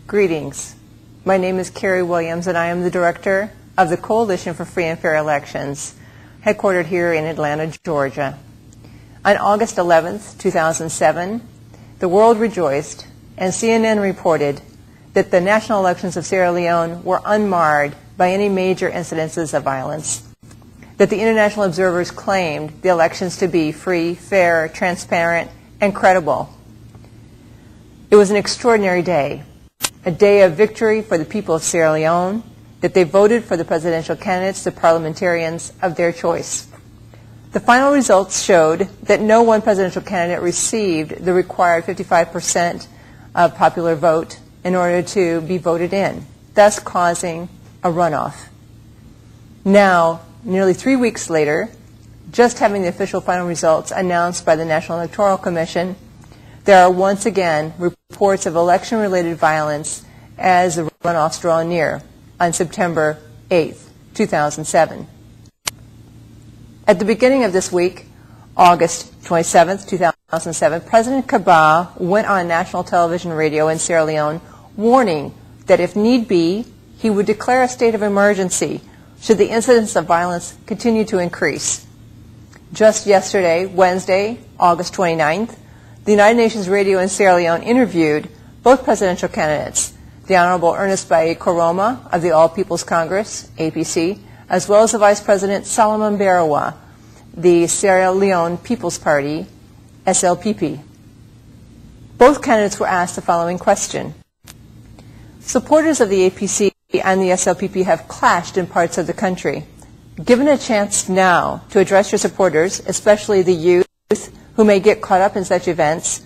Greetings. My name is Carrie Williams, and I am the director of the Coalition for Free and Fair Elections, headquartered here in Atlanta, Georgia. On August 11th, 2007, the world rejoiced, and CNN reported that the national elections of Sierra Leone were unmarred by any major incidences of violence, that the international observers claimed the elections to be free, fair, transparent, and credible. It was an extraordinary day, a day of victory for the people of Sierra Leone, that they voted for the presidential candidates, the parliamentarians of their choice. The final results showed that no one presidential candidate received the required 55% of popular vote in order to be voted in, thus causing a runoff. Now, nearly 3 weeks later, just having the official final results announced by the National Electoral Commission, there are once again reports of election-related violence as the runoffs draw near on September 8th, 2007. At the beginning of this week, August 27th, 2007, President Kaba went on national television radio in Sierra Leone warning that if need be, he would declare a state of emergency should the incidence of violence continue to increase. Just yesterday, Wednesday, August 29th, the United Nations Radio in Sierra Leone interviewed both presidential candidates, the Honorable Ernest Bai Koroma of the All People's Congress, APC, as well as the Vice President Solomon Barawa, the Sierra Leone People's Party, SLPP. Both candidates were asked the following question. Supporters of the APC and the SLPP have clashed in parts of the country. Given a chance now to address your supporters, especially the youth who may get caught up in such events,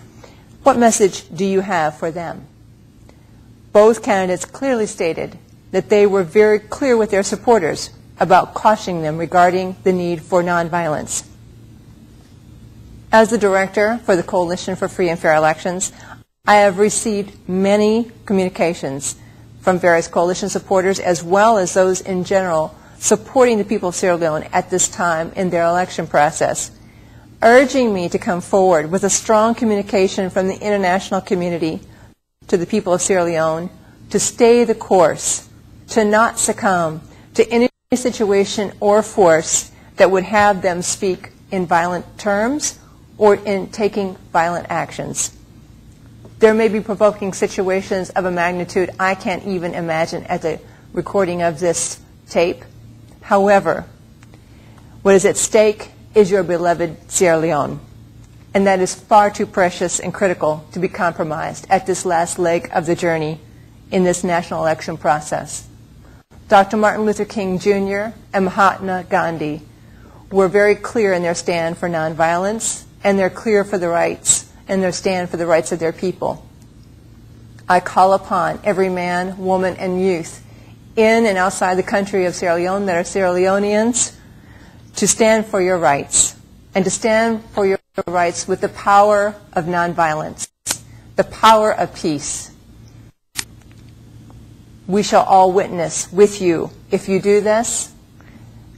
what message do you have for them? Both candidates clearly stated that they were very clear with their supporters about cautioning them regarding the need for nonviolence. As the director for the Coalition for Free and Fair Elections, I have received many communications from various coalition supporters as well as those in general supporting the people of Sierra Leone at this time in their election process, urging me to come forward with a strong communication from the international community to the people of Sierra Leone to stay the course, to not succumb to any situation or force that would have them speak in violent terms or in taking violent actions. There may be provoking situations of a magnitude I can't even imagine at the recording of this tape. However, what is at stake is your beloved Sierra Leone, and that is far too precious and critical to be compromised at this last leg of the journey in this national election process. Dr. Martin Luther King Jr. and Mahatma Gandhi were very clear in their stand for nonviolence, and they're clear for the rights and their stand for the rights of their people. I call upon every man, woman, and youth in and outside the country of Sierra Leone that are Sierra Leoneans to stand for your rights, and to stand for your rights with the power of nonviolence, the power of peace. We shall all witness with you, if you do this,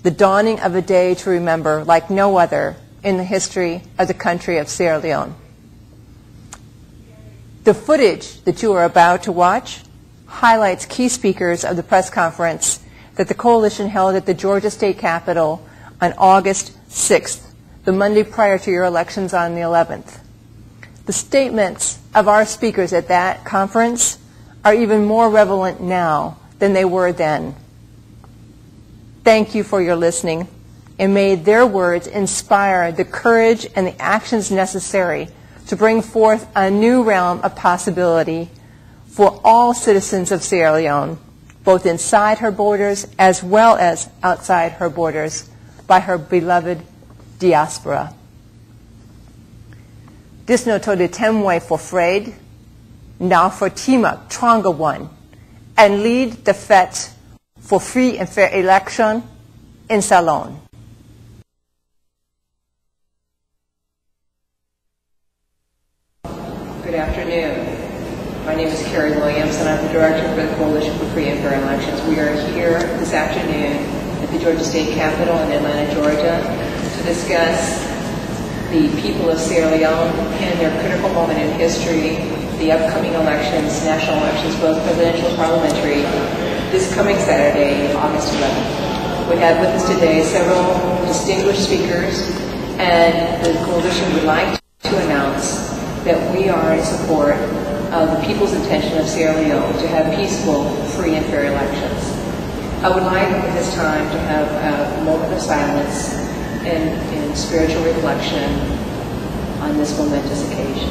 the dawning of a day to remember like no other in the history of the country of Sierra Leone. The footage that you are about to watch highlights key speakers of the press conference that the coalition held at the Georgia State Capitol on August 6th, the Monday prior to your elections on the 11th. The statements of our speakers at that conference are even more relevant now than they were then. Thank you for your listening, and may their words inspire the courage and the actions necessary to bring forth a new realm of possibility for all citizens of Sierra Leone, both inside her borders as well as outside her borders, by her beloved diaspora. Disno to de temwe for Fred, now for Tima Tronga one, and lead the fete for free and fair election in Salon. Good afternoon. My name is Carrie Williams, and I'm the director for the Coalition for Free and Fair Elections. We are here this afternoon at the Georgia State Capitol in Atlanta, Georgia, to discuss the people of Sierra Leone and their critical moment in history the upcoming elections, national elections, both presidential and parliamentary, this coming Saturday, August 11th. We have with us today several distinguished speakers, and the coalition would like to announce that we are in support of the people's intention of Sierra Leone to have peaceful, free, and fair elections. I would like at this time to have a moment of silence and spiritual reflection on this momentous occasion.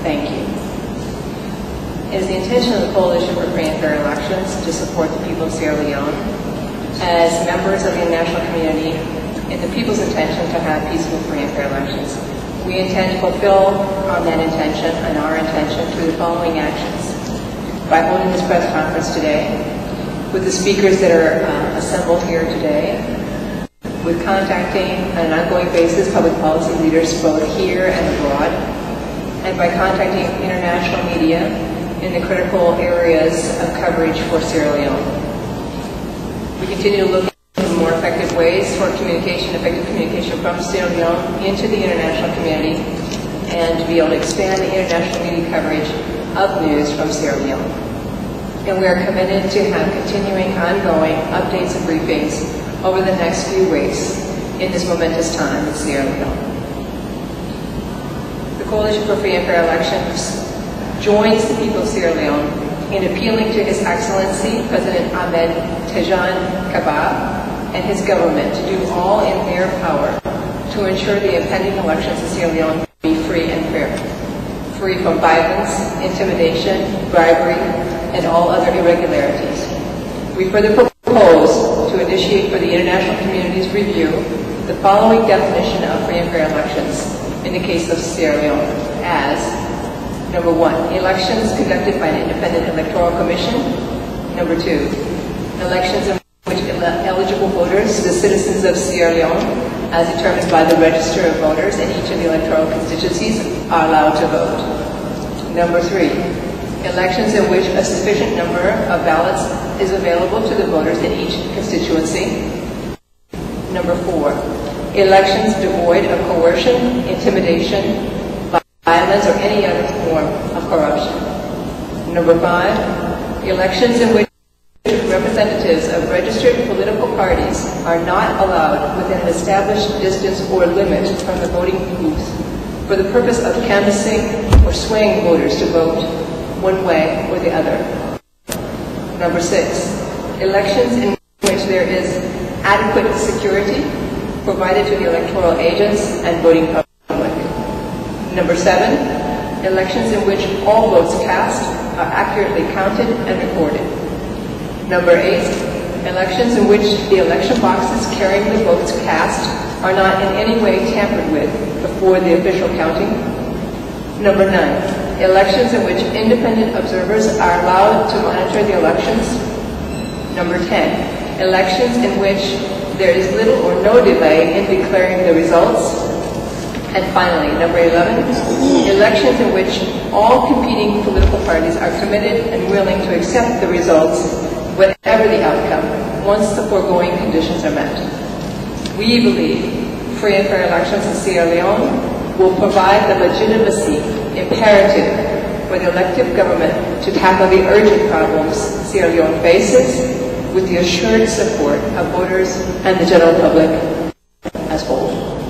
Thank you. It is the intention of the Coalition for Free and Fair Elections to support the people of Sierra Leone as members of the international community in the people's intention to have peaceful, free, and fair elections. We intend to fulfill on that intention and our intention through the following actions. By holding this press conference today, with the speakers that are assembled here today, with contacting on an ongoing basis public policy leaders both here and abroad, and by contacting international media in the critical areas of coverage for Sierra Leone. We continue to look for more effective ways for effective communication from Sierra Leone into the international community, and to be able to expand the international media coverage of news from Sierra Leone. And we are committed to have continuing, ongoing updates and briefings over the next few weeks in this momentous time in Sierra Leone. The Coalition for Free and Fair Elections joins the people of Sierra Leone in appealing to His Excellency President Ahmed Tejan Kabah and his government to do all in their power to ensure the impending elections in Sierra Leone be free and fair, free from violence, intimidation, bribery, and all other irregularities. We further propose to initiate for the international community's review the following definition of free and fair elections in the case of Sierra Leone as: Number 1, elections conducted by an independent electoral commission. Number 2, elections in which eligible voters, the citizens of Sierra Leone, as determined by the register of voters in each of the electoral constituencies, are allowed to vote. Number 3, elections in which a sufficient number of ballots is available to the voters in each constituency. Number 4, elections devoid of coercion, intimidation, violence, or any other form of corruption. Number 5, elections in which representatives of registered political parties are not allowed within an established distance or limit from the voting booth for the purpose of canvassing or swaying voters to vote one way or the other. Number 6, elections in which there is adequate security provided to the electoral agents and voting public. Number 7, elections in which all votes cast are accurately counted and recorded. Number 8, elections in which the election boxes carrying the votes cast are not in any way tampered with before the official counting. Number 9, elections in which independent observers are allowed to monitor the elections. Number 10, elections in which there is little or no delay in declaring the results. And finally, number 11, elections in which all competing political parties are committed and willing to accept the results, whatever the outcome, once the foregoing conditions are met. We believe free and fair elections in Sierra Leone will provide the legitimacy imperative for the elective government to tackle the urgent problems Sierra Leone faces with the assured support of voters and the general public.